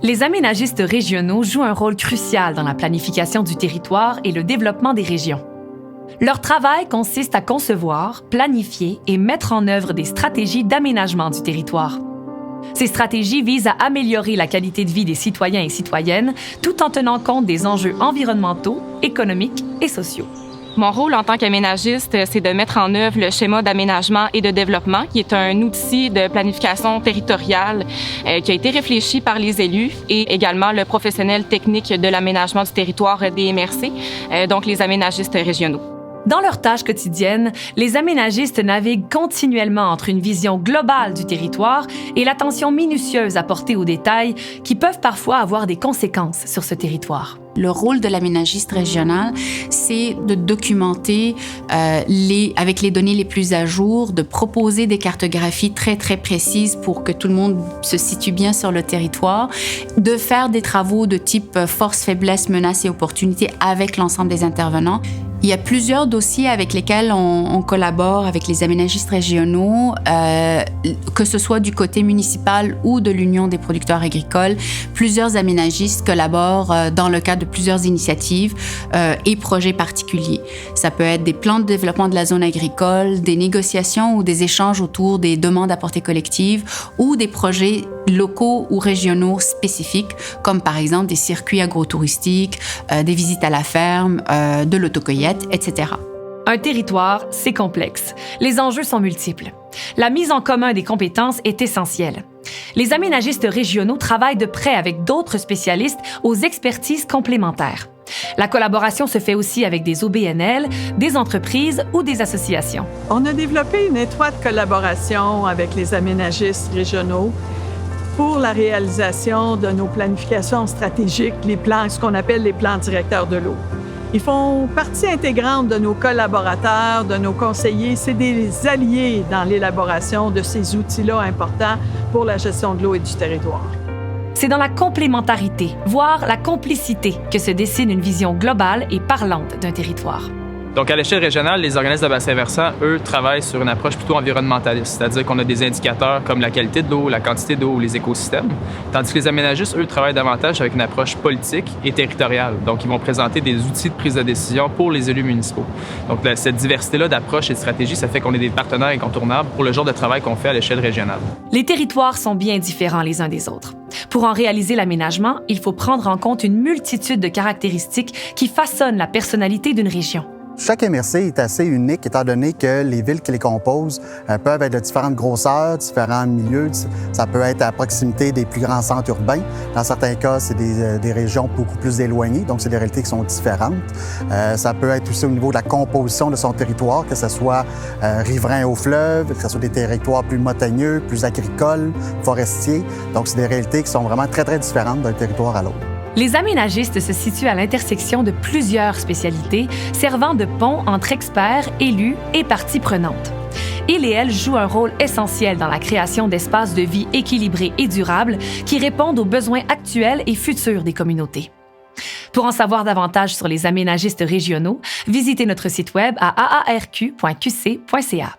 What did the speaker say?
Les aménagistes régionaux jouent un rôle crucial dans la planification du territoire et le développement des régions. Leur travail consiste à concevoir, planifier et mettre en œuvre des stratégies d'aménagement du territoire. Ces stratégies visent à améliorer la qualité de vie des citoyens et citoyennes tout en tenant compte des enjeux environnementaux, économiques et sociaux. Mon rôle en tant qu'aménagiste, c'est de mettre en œuvre le schéma d'aménagement et de développement, qui est un outil de planification territoriale qui a été réfléchi par les élus et également le professionnel technique de l'aménagement du territoire des MRC, donc les aménagistes régionaux. Dans leurs tâches quotidiennes, les aménagistes naviguent continuellement entre une vision globale du territoire et l'attention minutieuse apportée aux détails qui peuvent parfois avoir des conséquences sur ce territoire. Le rôle de l'aménagiste régional, c'est de documenter avec les données les plus à jour, de proposer des cartographies très, très précises pour que tout le monde se situe bien sur le territoire, de faire des travaux de type force, faiblesse, menaces et opportunités avec l'ensemble des intervenants. Il y a plusieurs dossiers avec lesquels on collabore avec les aménagistes régionaux, que ce soit du côté municipal ou de l'Union des producteurs agricoles. Plusieurs aménagistes collaborent dans le cadre de plusieurs initiatives et projets particuliers. Ça peut être des plans de développement de la zone agricole, des négociations ou des échanges autour des demandes à portée collective ou des projets locaux ou régionaux spécifiques, comme par exemple des circuits agrotouristiques, des visites à la ferme, de l'autocueillette, etc. Un territoire, c'est complexe. Les enjeux sont multiples. La mise en commun des compétences est essentielle. Les aménagistes régionaux travaillent de près avec d'autres spécialistes aux expertises complémentaires. La collaboration se fait aussi avec des OBNL, des entreprises ou des associations. On a développé une étroite collaboration avec les aménagistes régionaux pour la réalisation de nos planifications stratégiques, ce qu'on appelle les plans directeurs de l'eau. Ils font partie intégrante de nos collaborateurs, de nos conseillers. C'est des alliés dans l'élaboration de ces outils-là importants pour la gestion de l'eau et du territoire. C'est dans la complémentarité, voire la complicité, que se dessine une vision globale et parlante d'un territoire. Donc, à l'échelle régionale, les organismes de bassin versant, eux, travaillent sur une approche plutôt environnementaliste, c'est-à-dire qu'on a des indicateurs comme la qualité de l'eau, la quantité d'eau ou les écosystèmes, tandis que les aménagistes, eux, travaillent davantage avec une approche politique et territoriale. Donc, ils vont présenter des outils de prise de décision pour les élus municipaux. Donc, cette diversité-là d'approches et de stratégies, ça fait qu'on est des partenaires incontournables pour le genre de travail qu'on fait à l'échelle régionale. Les territoires sont bien différents les uns des autres. Pour en réaliser l'aménagement, il faut prendre en compte une multitude de caractéristiques qui façonnent la personnalité d'une région. Chaque MRC est assez unique étant donné que les villes qui les composent peuvent être de différentes grosseurs, différents milieux. Ça peut être à proximité des plus grands centres urbains. Dans certains cas, c'est des régions beaucoup plus éloignées, donc c'est des réalités qui sont différentes. Ça peut être aussi au niveau de la composition de son territoire, que ce soit riverain au fleuve, que ce soit des territoires plus montagneux, plus agricoles, forestiers. Donc, c'est des réalités qui sont vraiment très, très différentes d'un territoire à l'autre. Les aménagistes se situent à l'intersection de plusieurs spécialités, servant de pont entre experts, élus et parties prenantes. Ils et elles jouent un rôle essentiel dans la création d'espaces de vie équilibrés et durables qui répondent aux besoins actuels et futurs des communautés. Pour en savoir davantage sur les aménagistes régionaux, visitez notre site web à aarq.qc.ca.